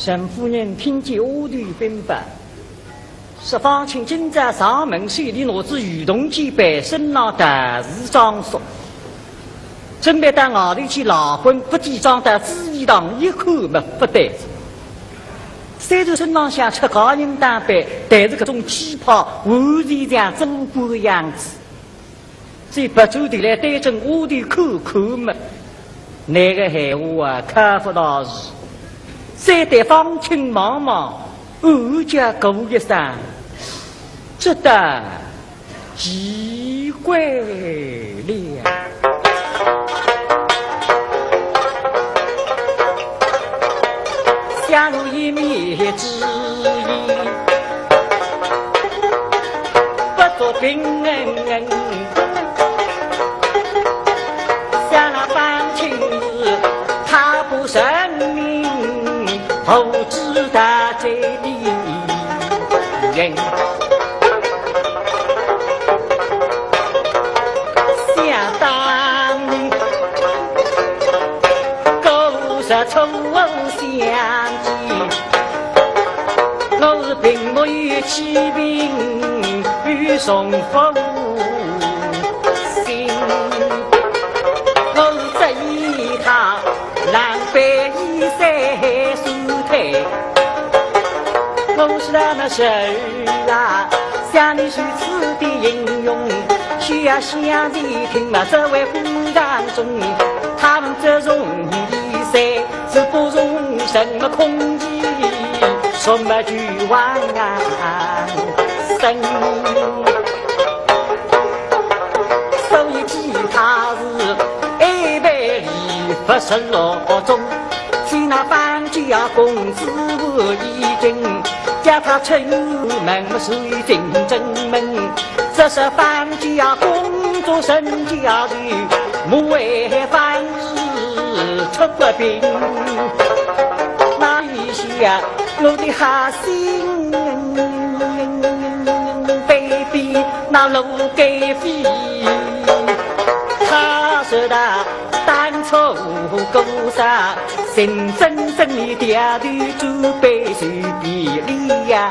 沈夫人听见我的禀报，十方请今在上门水里拿至雨桐记百姓那大事张说，准备到外头去劳婚，不记账到知义堂一口没不得。三头村上想吃高人当班，但是这种气泡完全像中国的样子，所以不走的来对准我的口口嘛，那个闲话啊，看不到是。三代方清茫茫，二家过一生，值得奇怪了。下入一面之意，不做平恩。下那方清日，他不生命。后知大贼的人，想当年狗日臭相见，我是并没有欺骗与送服心，我是这一趟狼狈一生。我是那么事啊，像你如此的英勇，需要乡里听嘛，这位鼓掌中，他们这种比赛是不容什么空气，什么句望生，所以其他是安排里不是落中。那搬家公子已经叫他出门水进正门，这是搬家工作生家的莫为凡事出不平，那一下我的哈心被逼那路给飞，他说的单抽勾杀心真正的嗲的就被谁比例呀？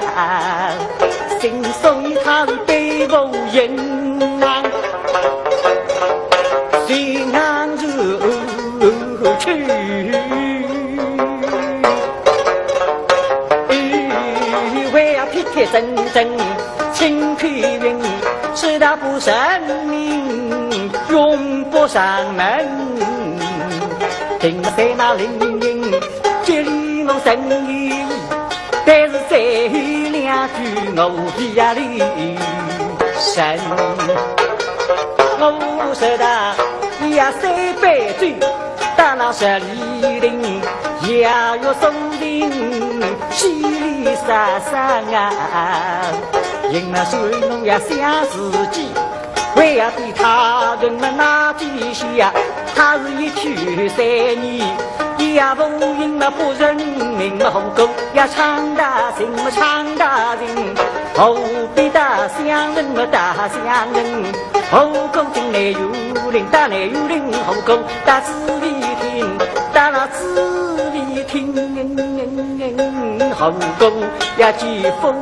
心所以他是被无人啊，谁能入去？为要撇撇真真轻开云，是他不生命永不上门。听在那铃铃，这里我声音，但是这两句我比呀里神，我说的呀三杯醉，打那十里林，也要松林，稀里沙沙啊，因那水农呀想自己。为呀比他人们那几下，他是一去三年，也不因那不认命嘛后狗呀唱大声嘛唱大声，后必大乡人嘛大乡人，后狗进来有灵打来有灵，后狗打自里听打那自里听，后狗呀疾风。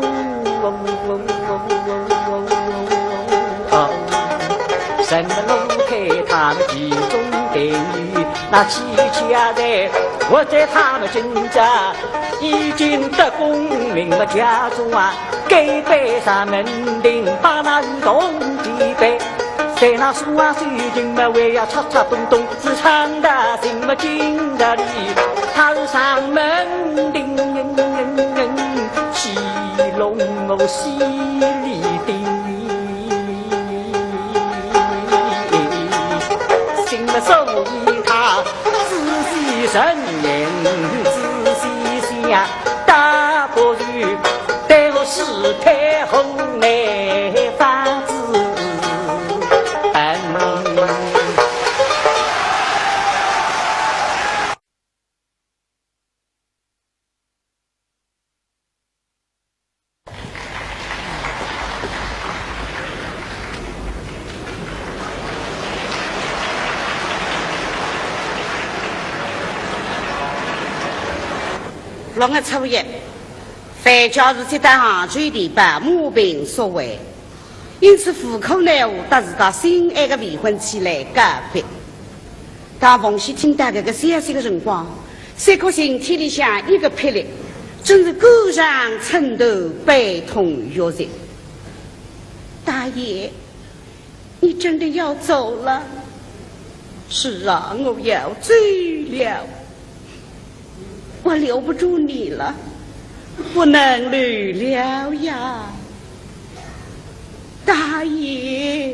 什么路开他们集中待遇，那七家人我在他们军家已经得功名了家中啊，给背上门顶把那雨桐击败，在那树啊水晶嘛为呀叉叉咚咚是唱大什么金的里，他是上门顶戏龙哦戏里顶。所以他仔细审言，仔细想，大不如待我是太后来发子让我抽烟，非加入这单行追的把母病所为，因此户口内务搭自家心爱的未婚妻来改变。当冯喜听到这个消息的辰光，三颗心体里像一个霹雳，真是骨上寸头，悲痛欲绝。大爷，你真的要走了？是啊，我要走了，我留不住你了，不能留了呀，大爷。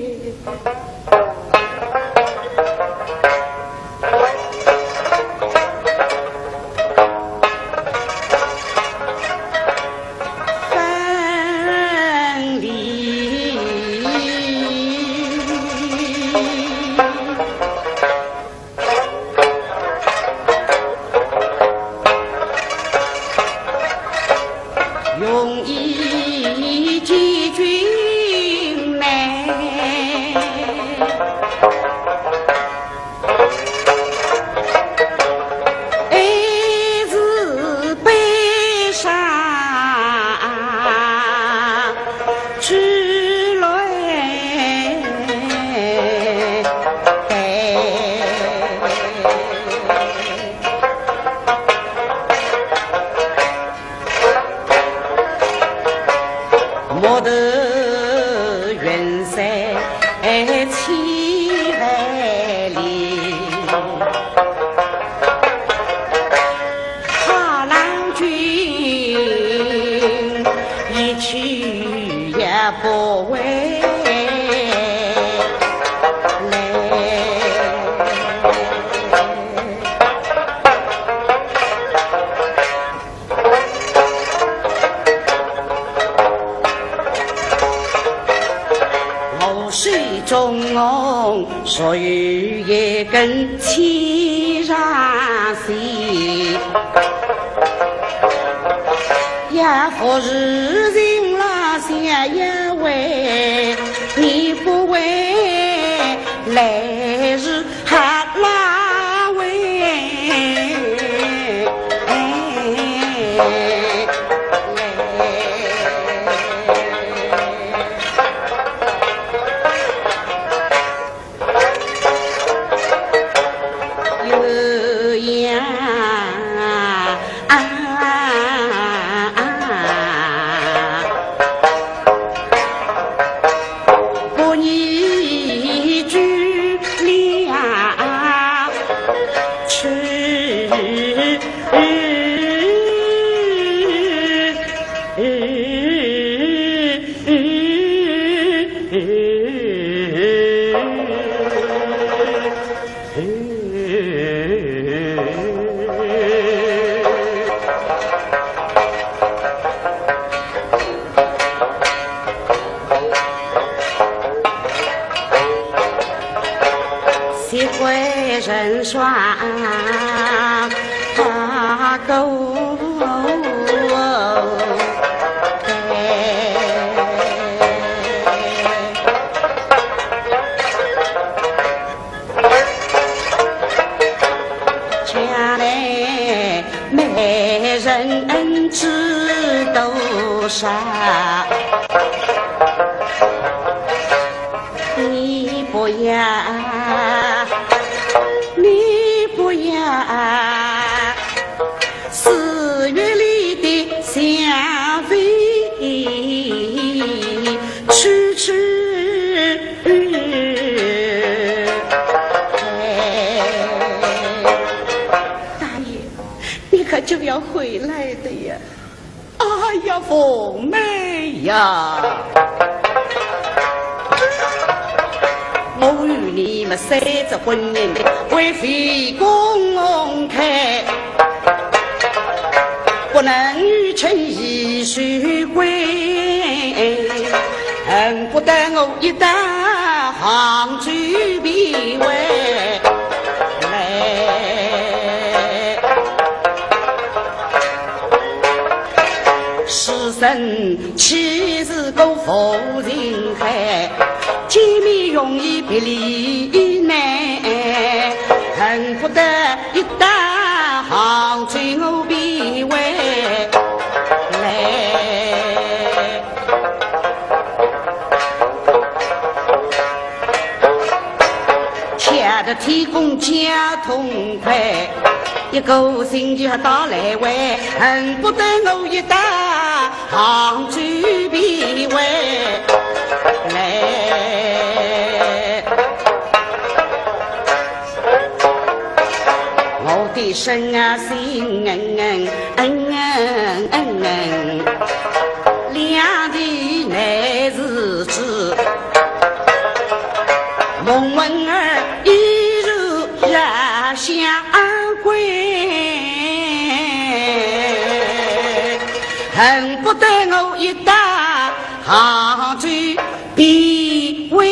所有一根气上心，也不是人拉下也为你不为来日还拉为人耍大狗，家里没人知都傻，你不要。4月里的香味痴痴大爷，你可就要回来的呀！哎呀，凤妹呀，我与你们三着婚姻为非公开，不能与臣一须归，恨不得我一旦杭州必为来。世神岂是个负人海，见面容易别离难，恨不得一旦杭州我必为天公交通快，一个星期到来回，恨不得我一打杭州边外来。我的身啊心两地乃是知，梦文儿一如日相归，恨不得我一打杭州边外。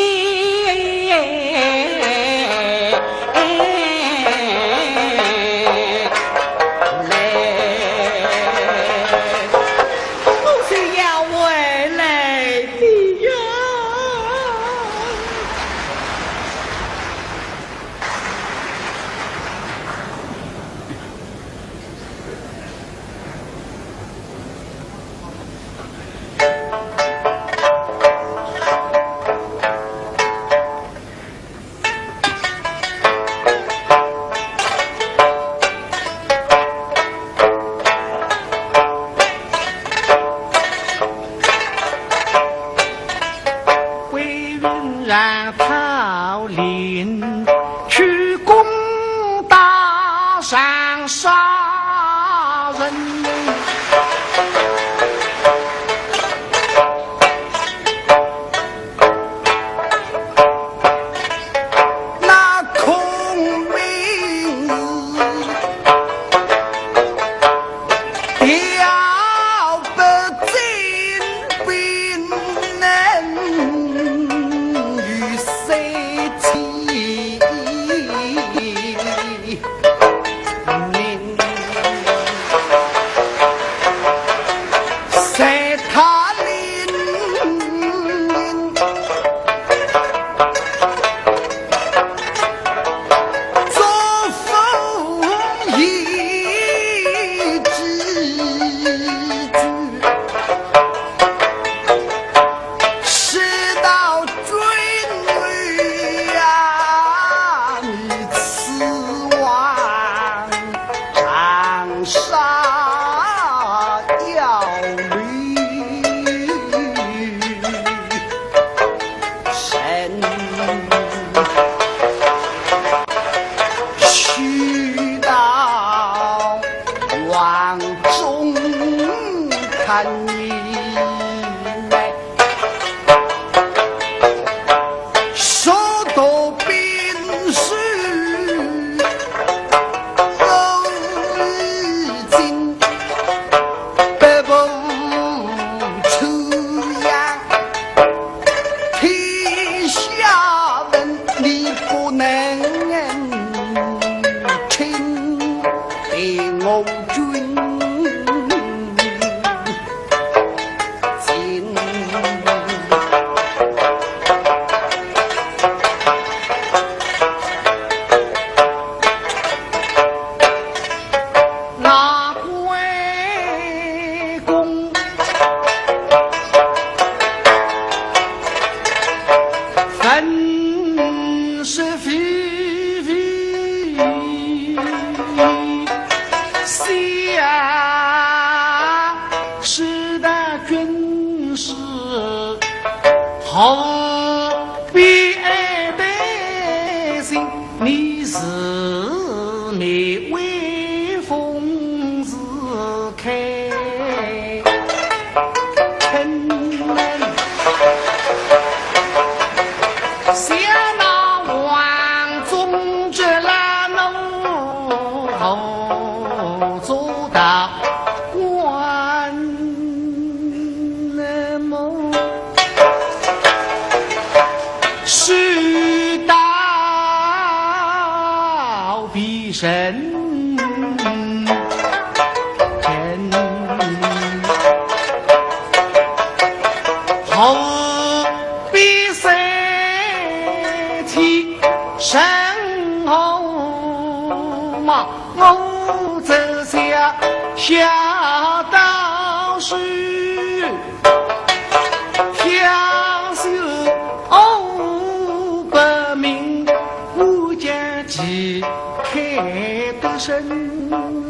身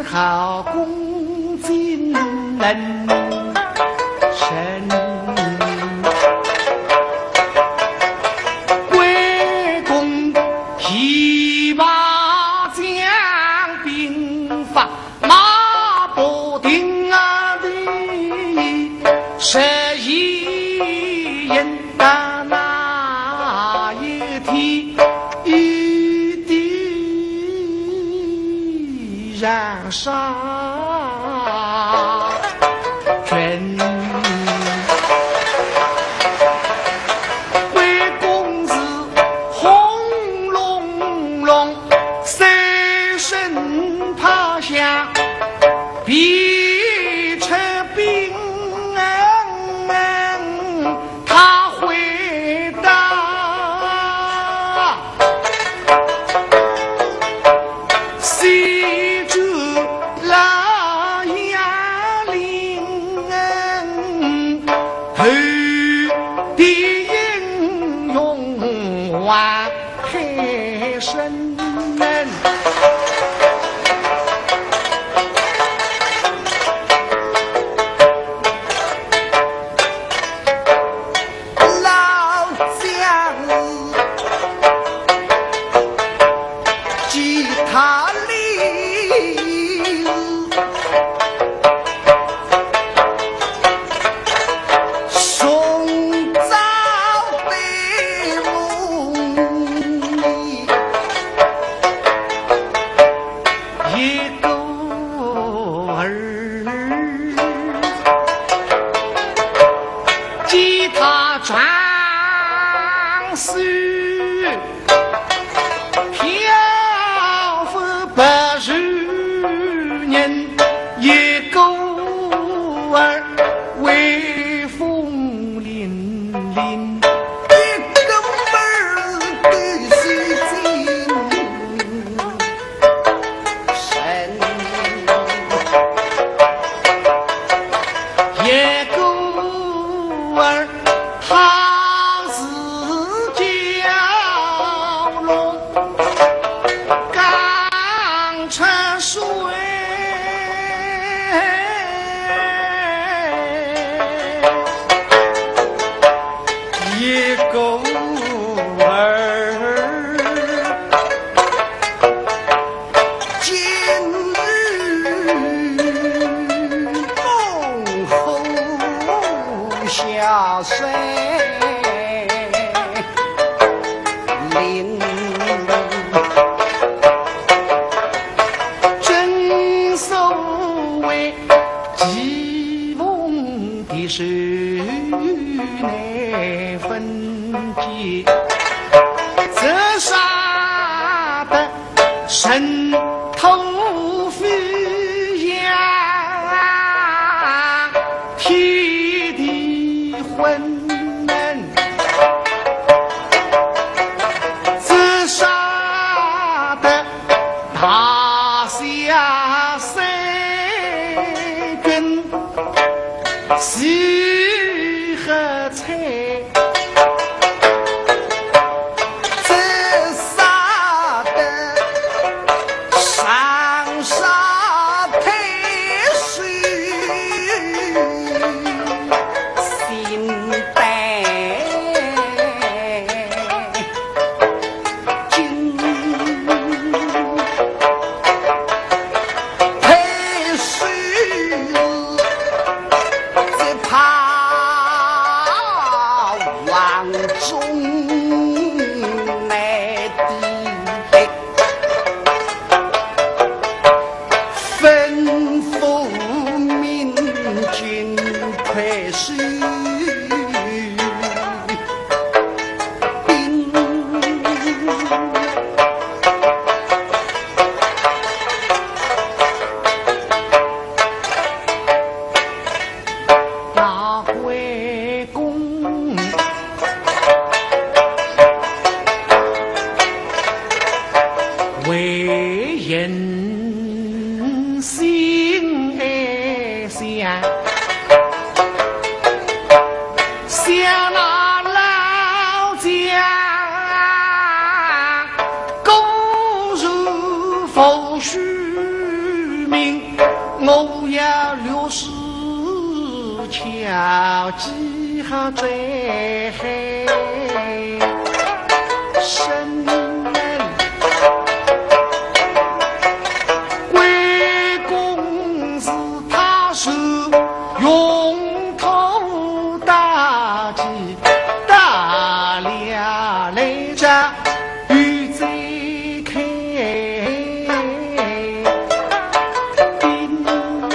好恭敬能神，归公提拔将兵法马不停啊的十一人的那一天一地燃烧全为公子轰隆隆三声趴下逼车兵他回答西主拉雅林后的英勇万黑身否须要是巧计好最深门贵公子他是用头大计打了来着与贼开兵门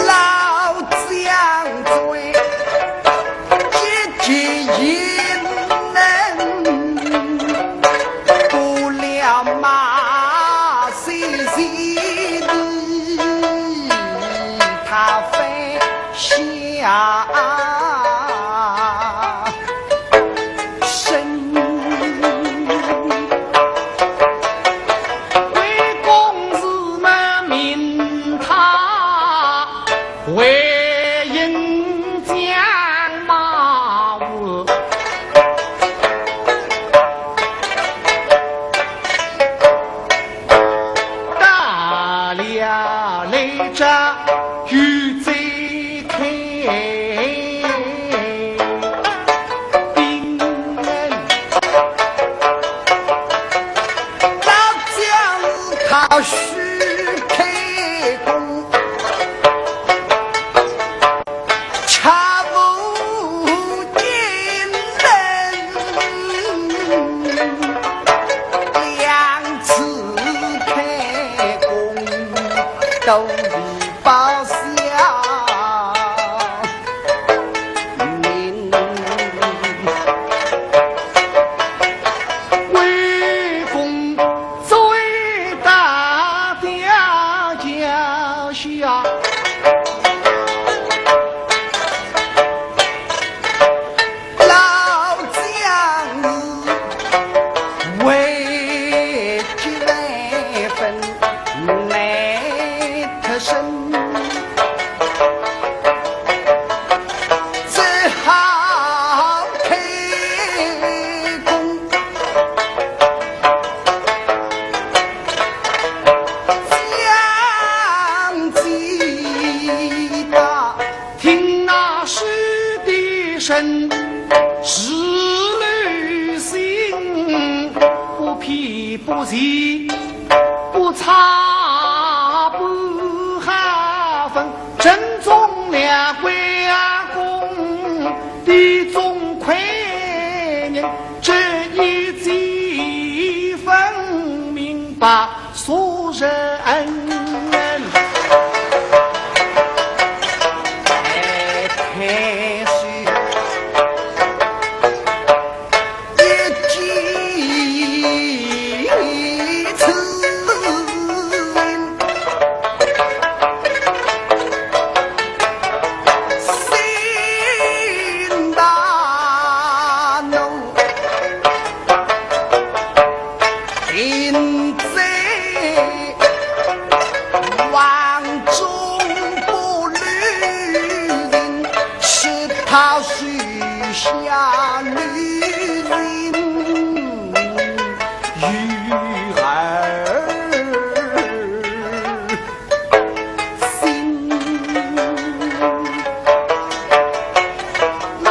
老将军一能不了马细细的他飞下身为公子们命他为应将马我打了来着与贼开兵门老将他须开弓插不进门两次开弓都已报销命为公最大的家下老将为这份来特身只好开弓将计打听那师的声是旅行不疲不息不差不哈分正中了归公的总亏人这一计分明白所人开始一次心大怒淫贼王中不虑人是他许下女人鱼儿心那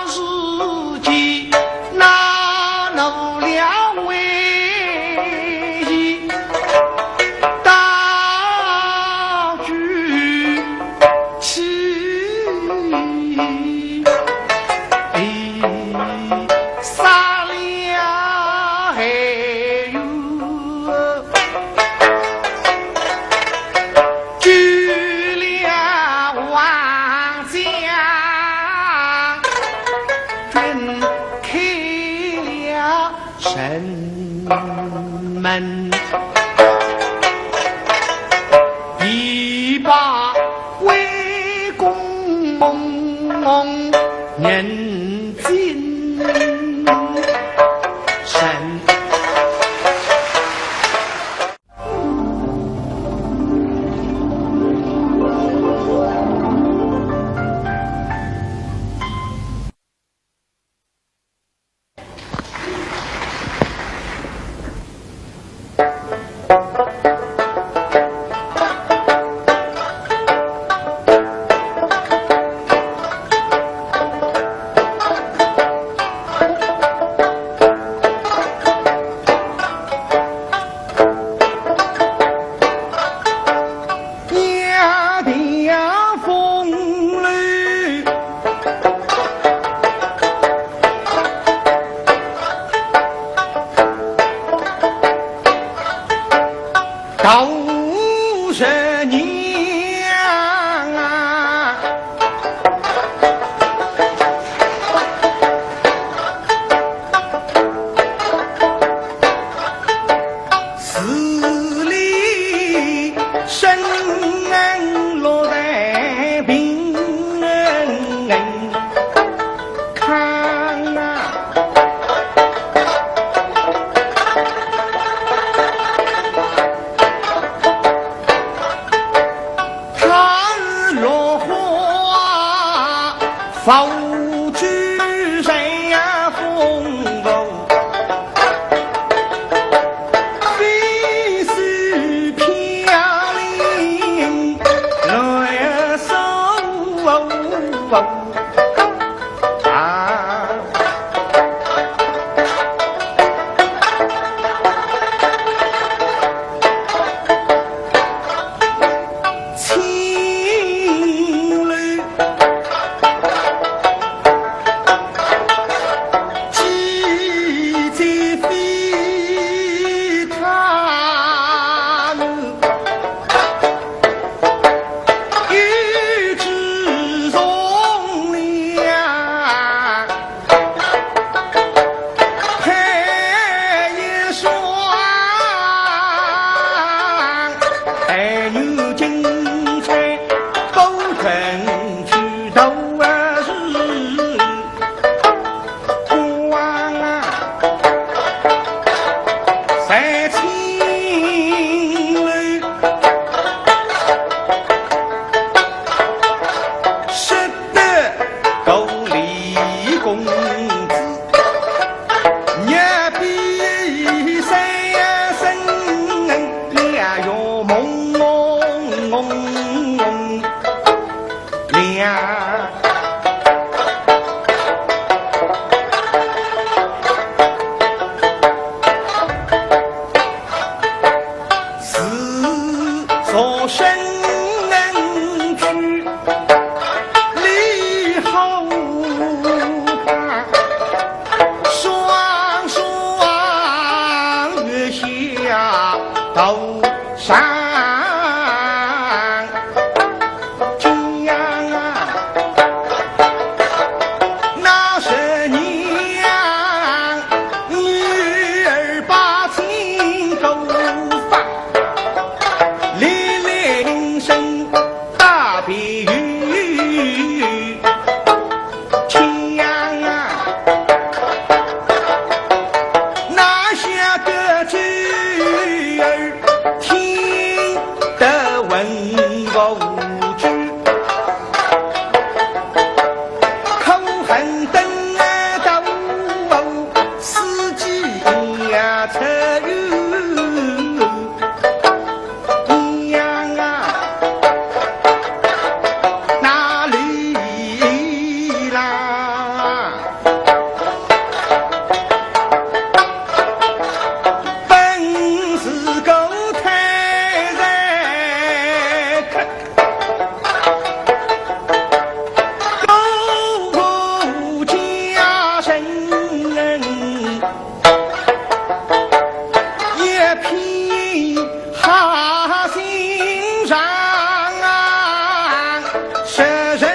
日记那能了为一大举起杀了还有举了王家军开了城门一把为公梦人尽神风居谁呀风风飞丝飘零来手啊青绿头上这样啊，那是娘女儿把情勾发，连连声大比喻，这样啊，那下个句儿听得文不知，口恨等到司机呀车一样啊，哪里啦？本是狗太人看，狗家生也披哈心上啊，是人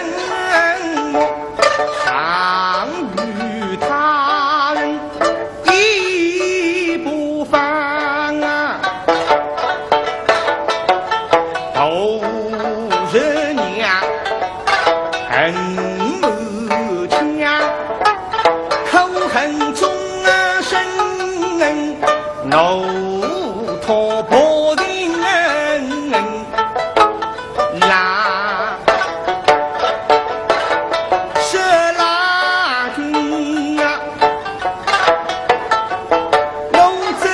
上与他人一不放啊，都是娘恨母强，口恨终生怒托破人啦，是拉军啊，龙争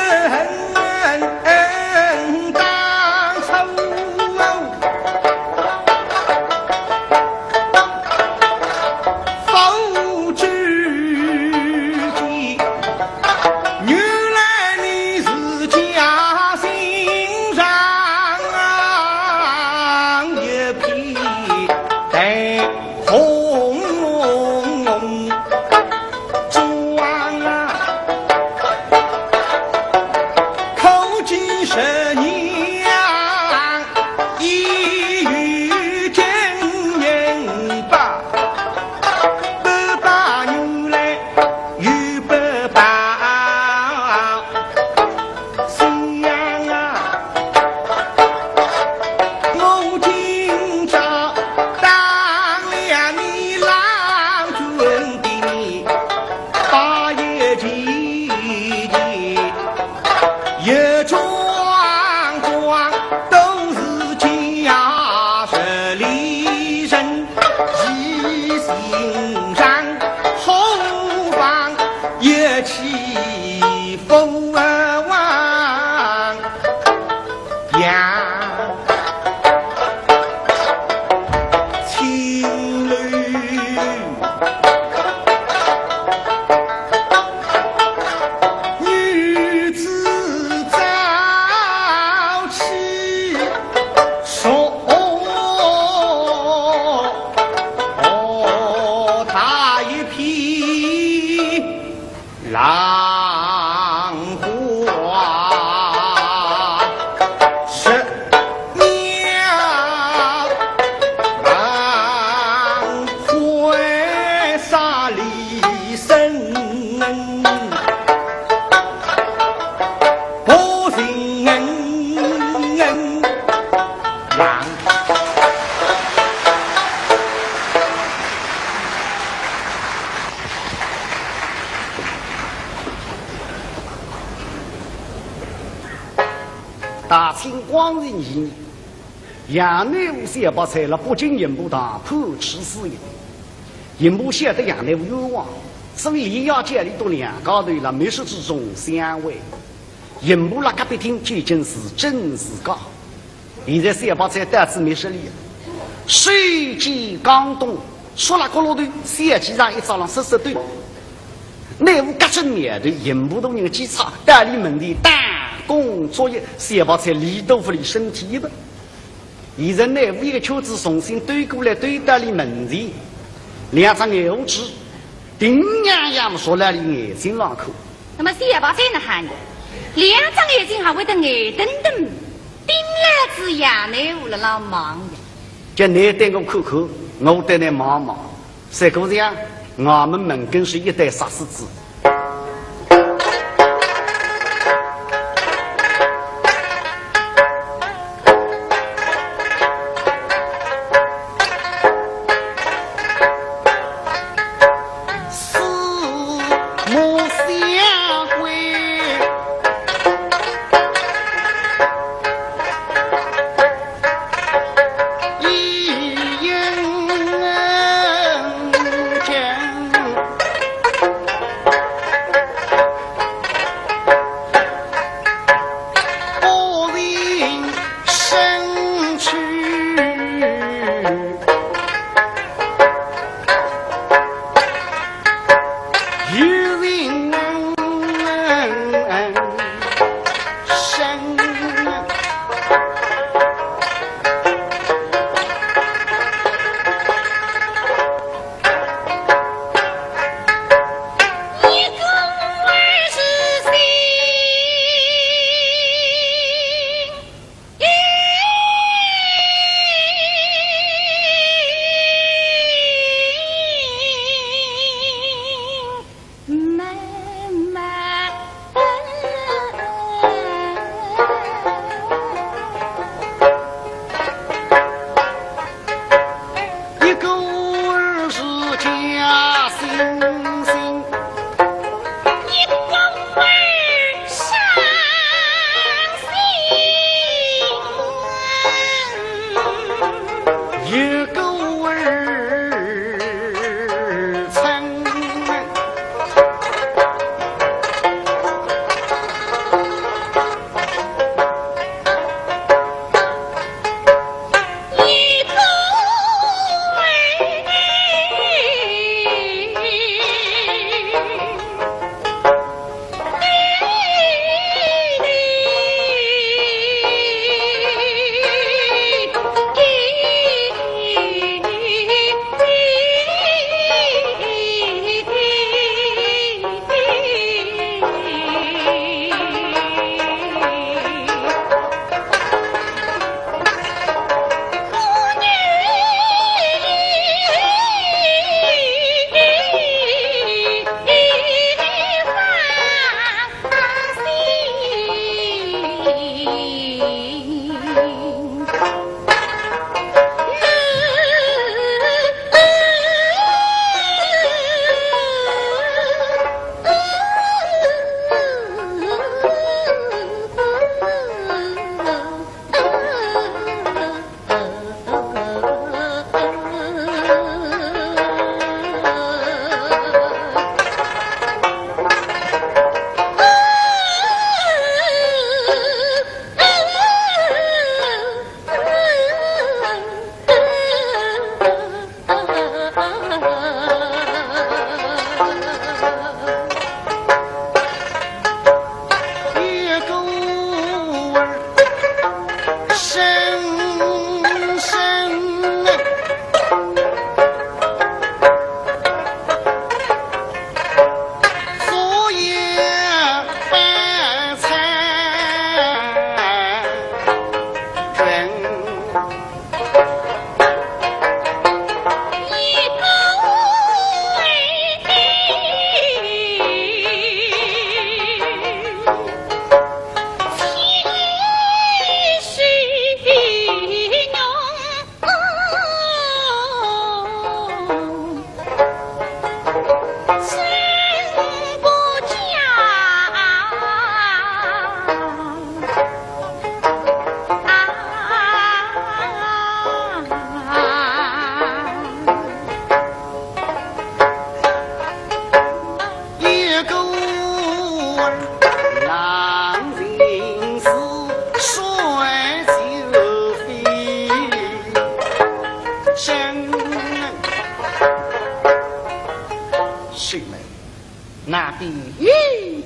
西风王呀，青绿女子早起说大一匹浪花是娘会杀离身不行浪大清光仁一年，杨内务谢八才了北京营部堂破斥私营，营部晓得杨内务冤枉，所以也要建立到两高头了密室之中相会。营部那隔壁厅究竟是真是假？现在谢八才得知密室里，水击刚动，说了个老头，谢机上一早上湿对。内务各种面对营部的人机场代理门的打工作业，谢宝才李豆腐的身体吧。现在内务一个球子重新对过来对代理门的，两张牛纸，顶洋洋说来的眼睛浪口。那么谢宝才呢喊你，两张眼睛还会得眼瞪瞪，顶来自杨内务了老忙的。叫你带我看看，我带你忙忙。这个样，我们门更是一代杀死子。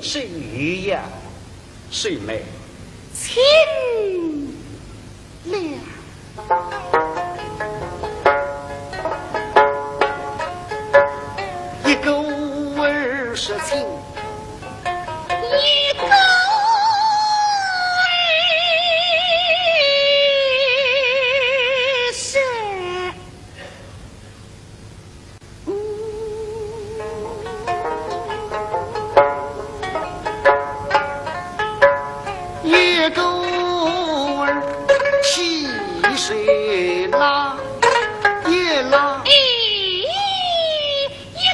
是鱼呀，是妹，亲了。一个儿是亲，一个是一个儿七岁拉，一拉。一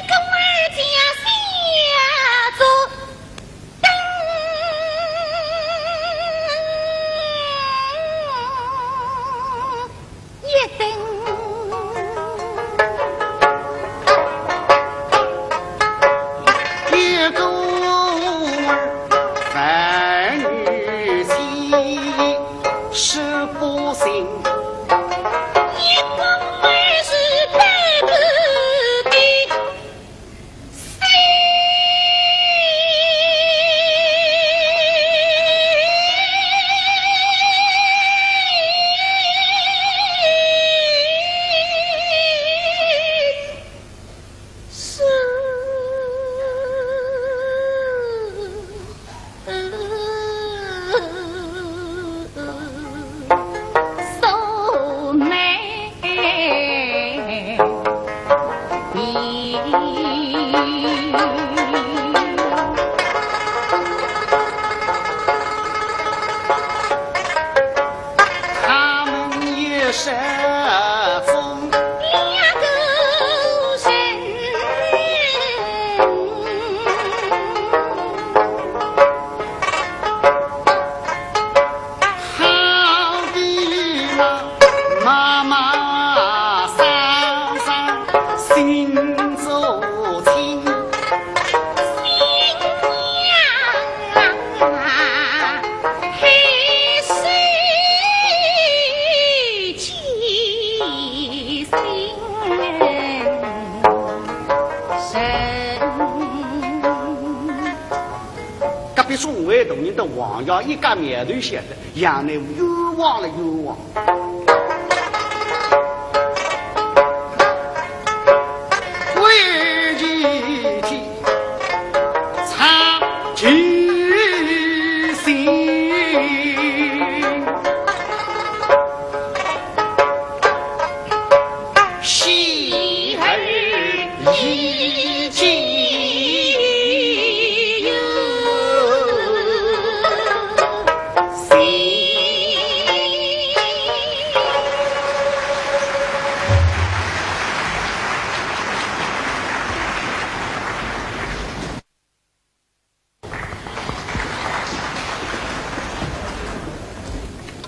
个儿家下走灯一灯，一个儿儿女妻是不行，一个儿是白不的瘦妹。他们也是风，两个人，好比那妈妈桑桑心走亲，黑水起心神。隔壁宋卫同仁的王爷一家面对写的，让人冤枉了冤枉。为一天长记心，喜儿已经。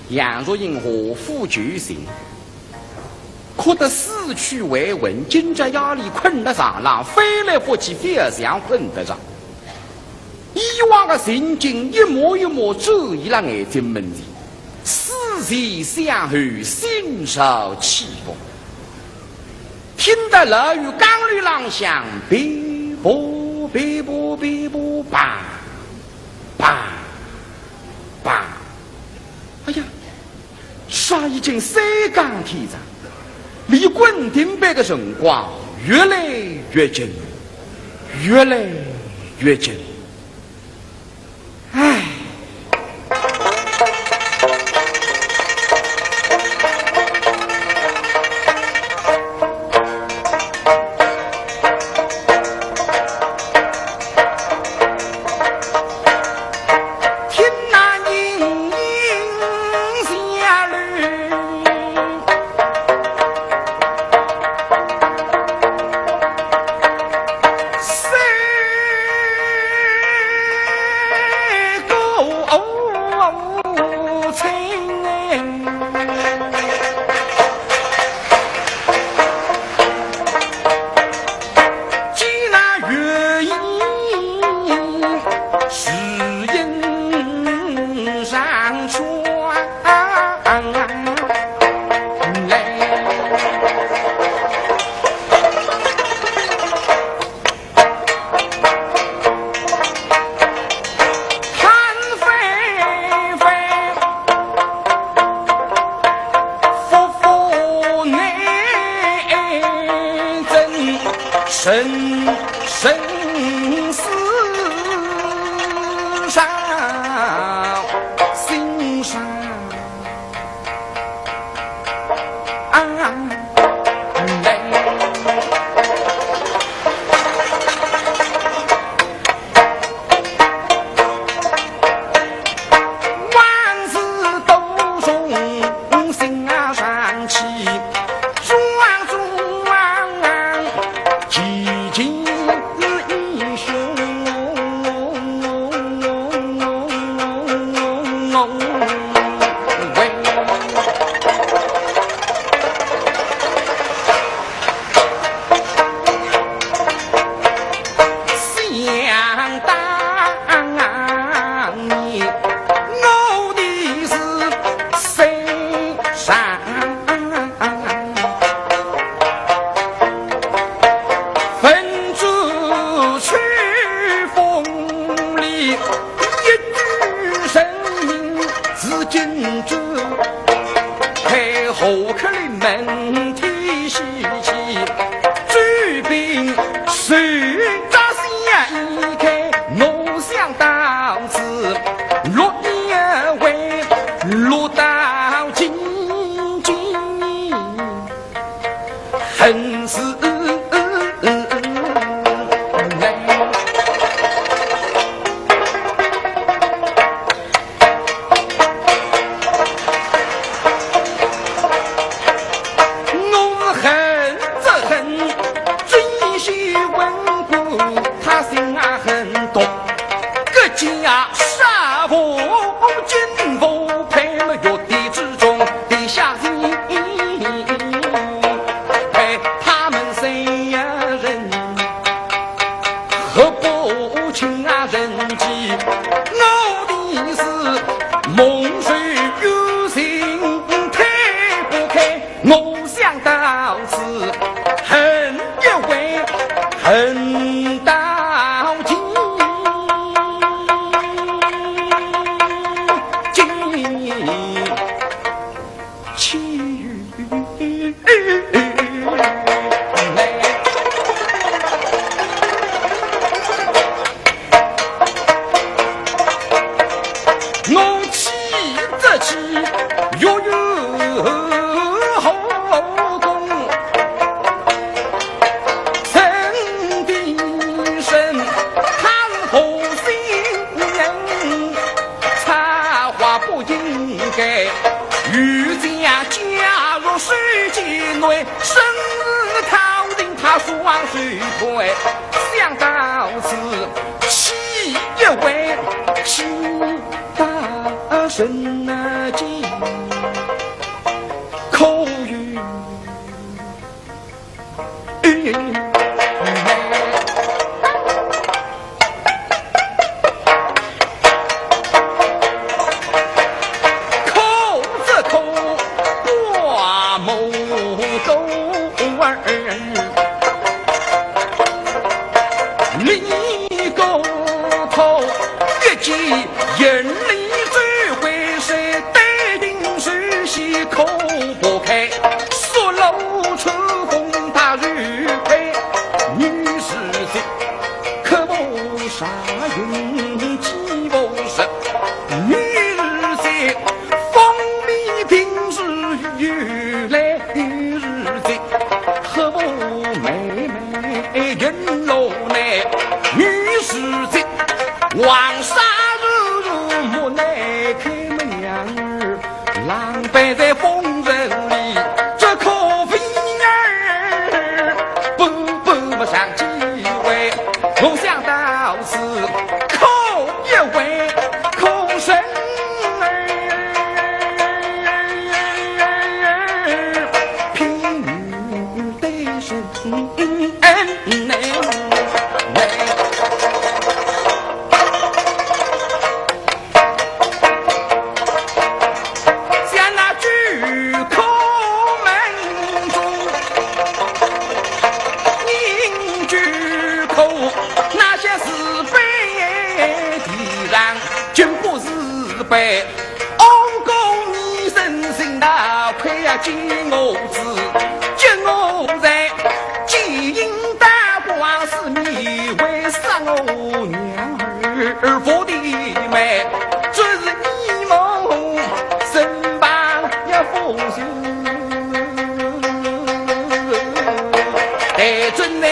杨若英何负居心，哭得死去未闻，经济压力困得上浪，飞来覆去，非想混得上。以往的情景一幕一幕注意了眼睛门前，思前想后，心受起伏。听得楼宇钢律浪响，哔啵哔啵哔啵，叭叭叭。哎呀！刷已经三更天长，离滚顶北的辰光越来越近，越来越近。唉。上见我子，见我在金银大瓜是你为啥我娘儿不的美，这是你梦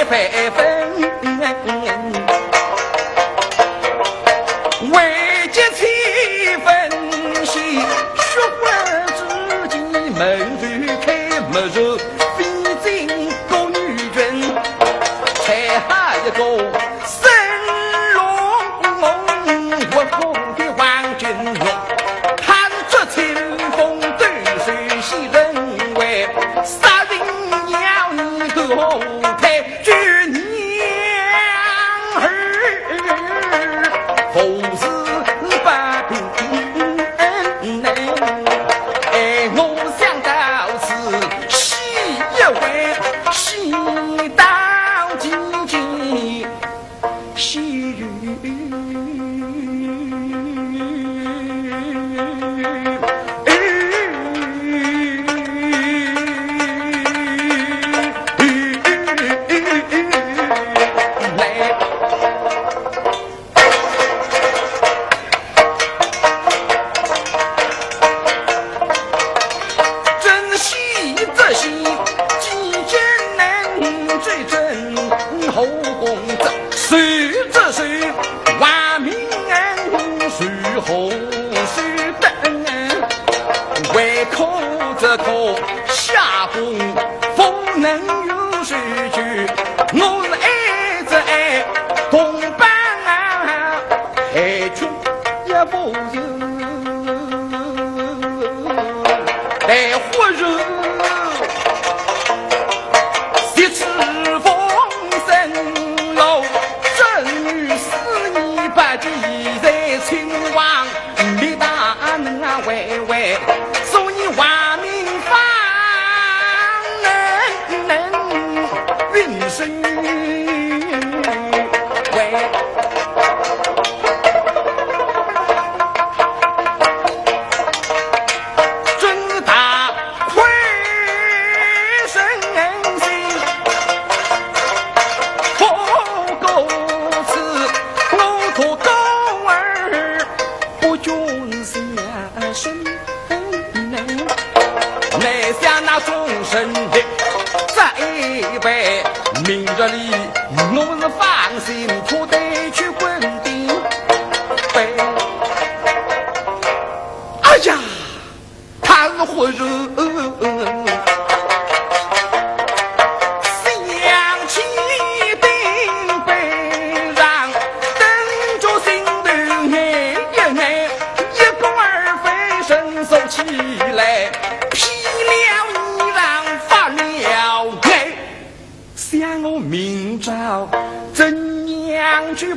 非分，为结气分析，学会自己门如开门如飞进宫女军，才下一个神龙我空的王君龙，看着清风对水西人为杀人要你后台举娘儿，后事把平。我想到此喜一回，喜到今天喜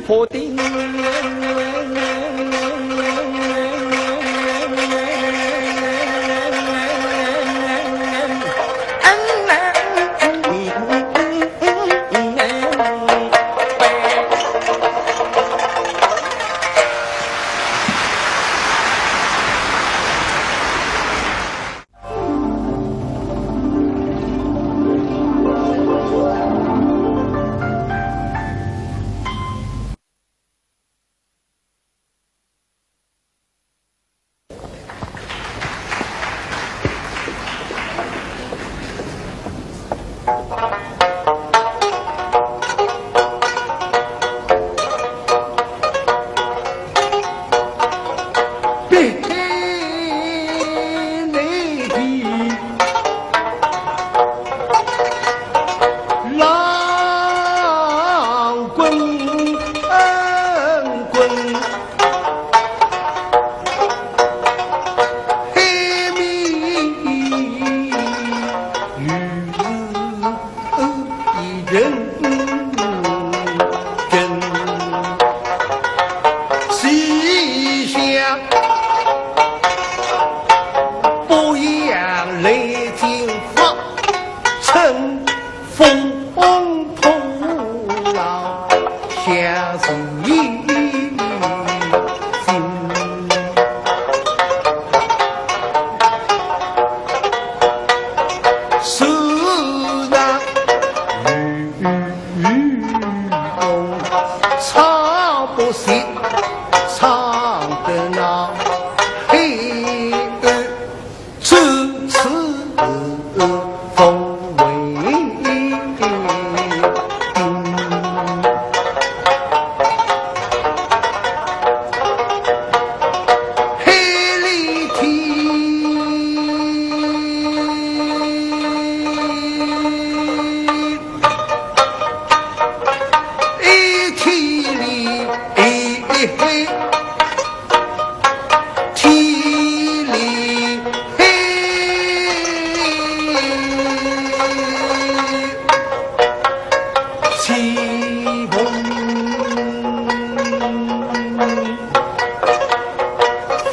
破顶。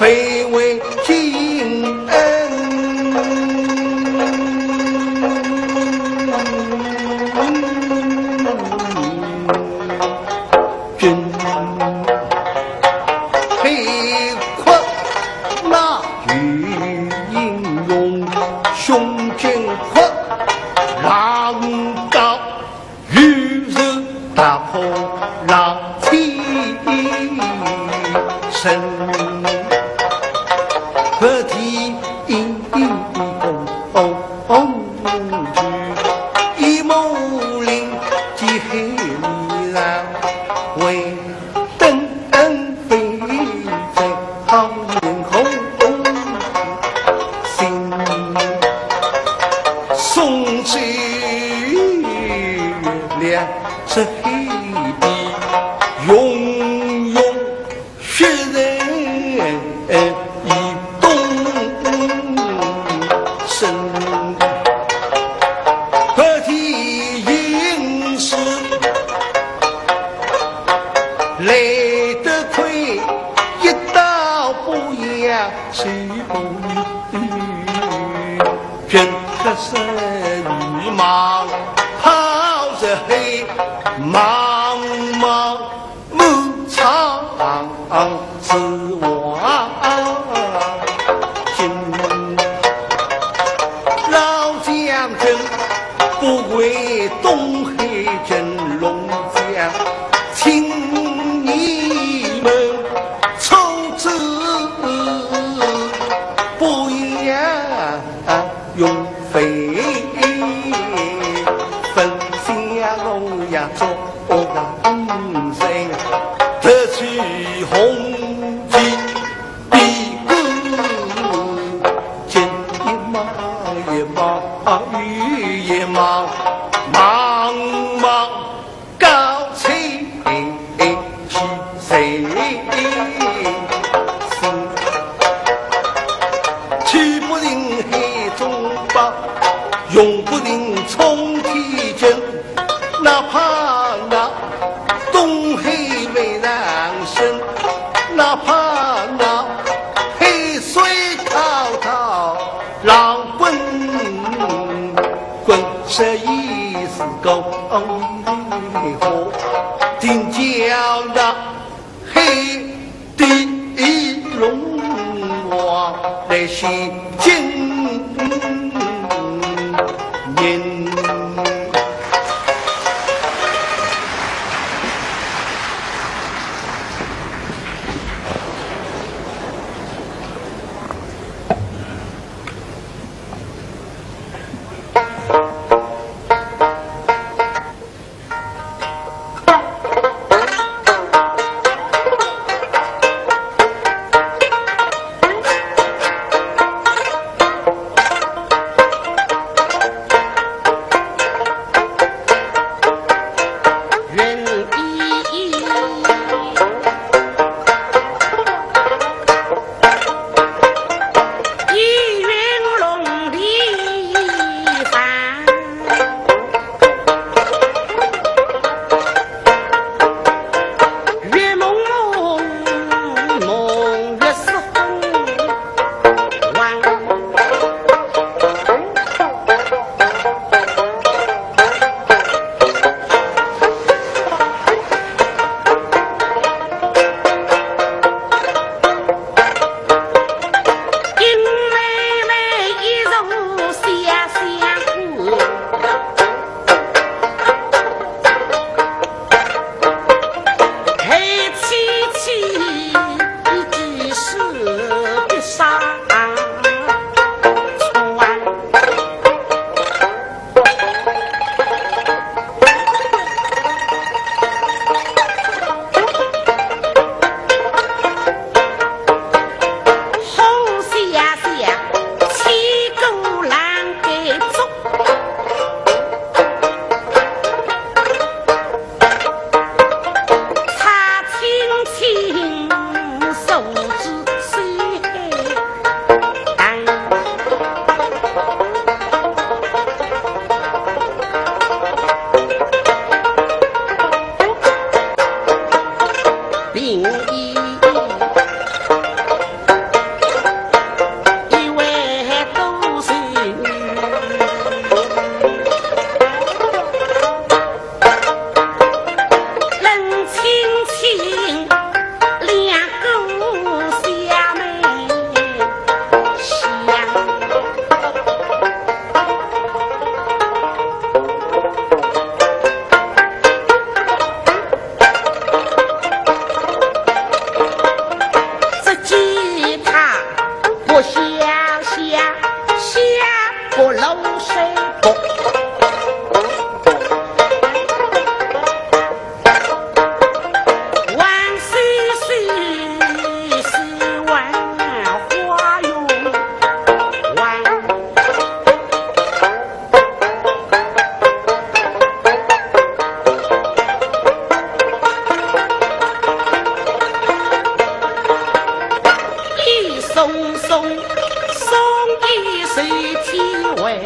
非为君恩。君黑困那玉英勇，胸襟阔，狼高玉日大破狼体身，何体举一谋灵及黑狼，为登飞在好面孔，心送起两是黑的永永血人一动身，何体应是累得亏，一刀不压谁不语，偏可是羽毛抛着黑，茫茫牧场之王，今老将军不归东黑真龙江，请你们抽之不要用飞，分下龙呀做人生，得取红旗比武，见一马也马雨也马，茫茫高起谁去不定黑中报，永不定冲体阵，哪怕那东黑为狼生，哪怕那黑水滔滔狼奔滚，这一是狗一火，定叫那黑的龙王来袭今年。送一水天外。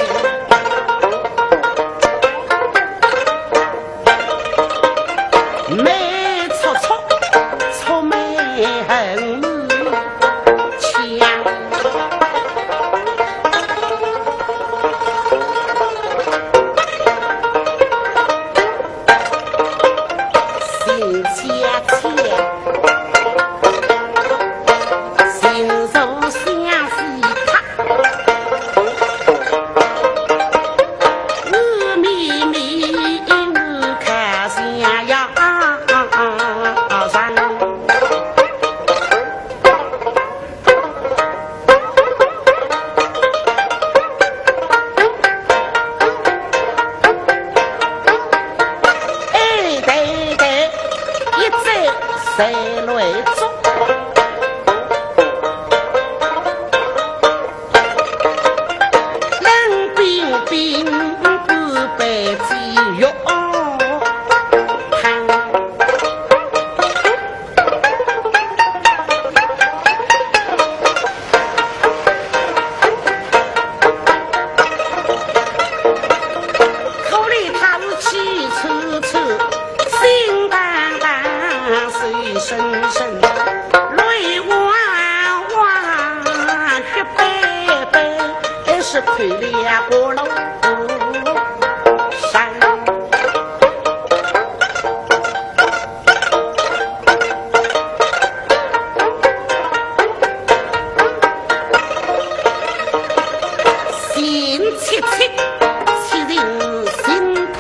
美错错错美恨强，心家强，心如相思塔，密密看下呀。在内中，冷冰冰不被鸡肉烫，口里他是气楚楚，心淡淡。水深深，泪汪汪，血白白，是推了过楼山。心切切，切人心态。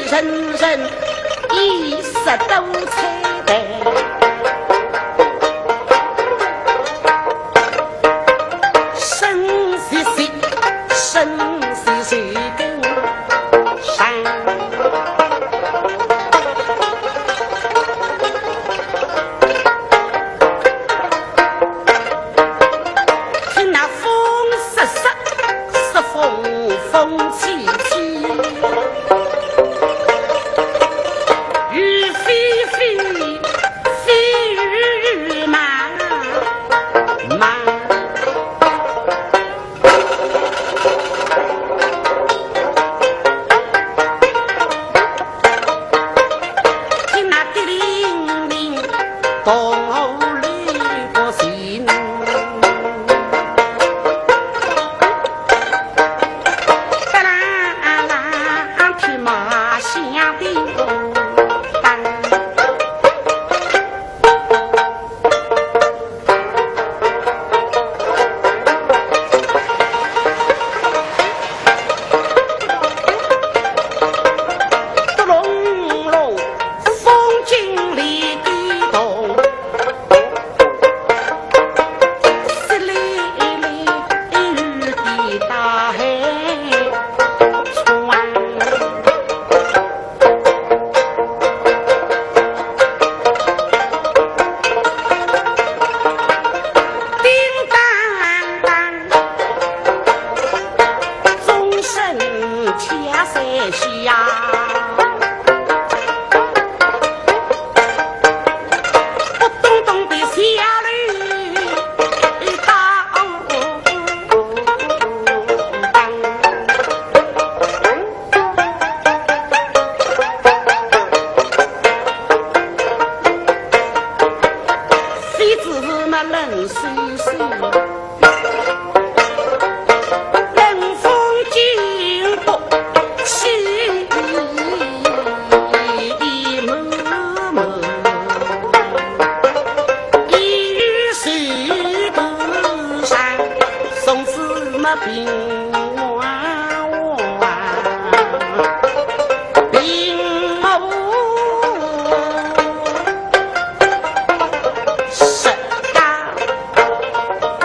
人人一时都猜得，生是谁，生是谁跟上。听那风瑟瑟，是风风起起。么平娃娃，平娃十大官。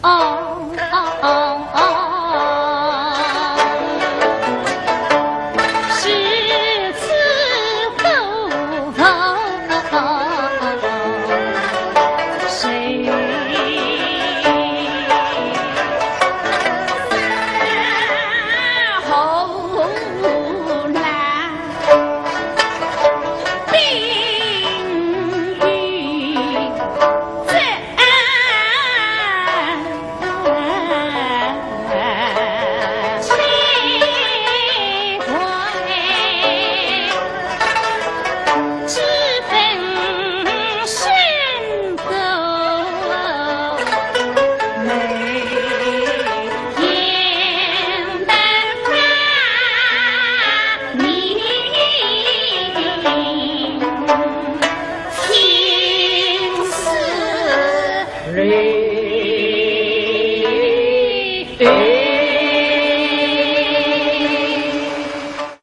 哦。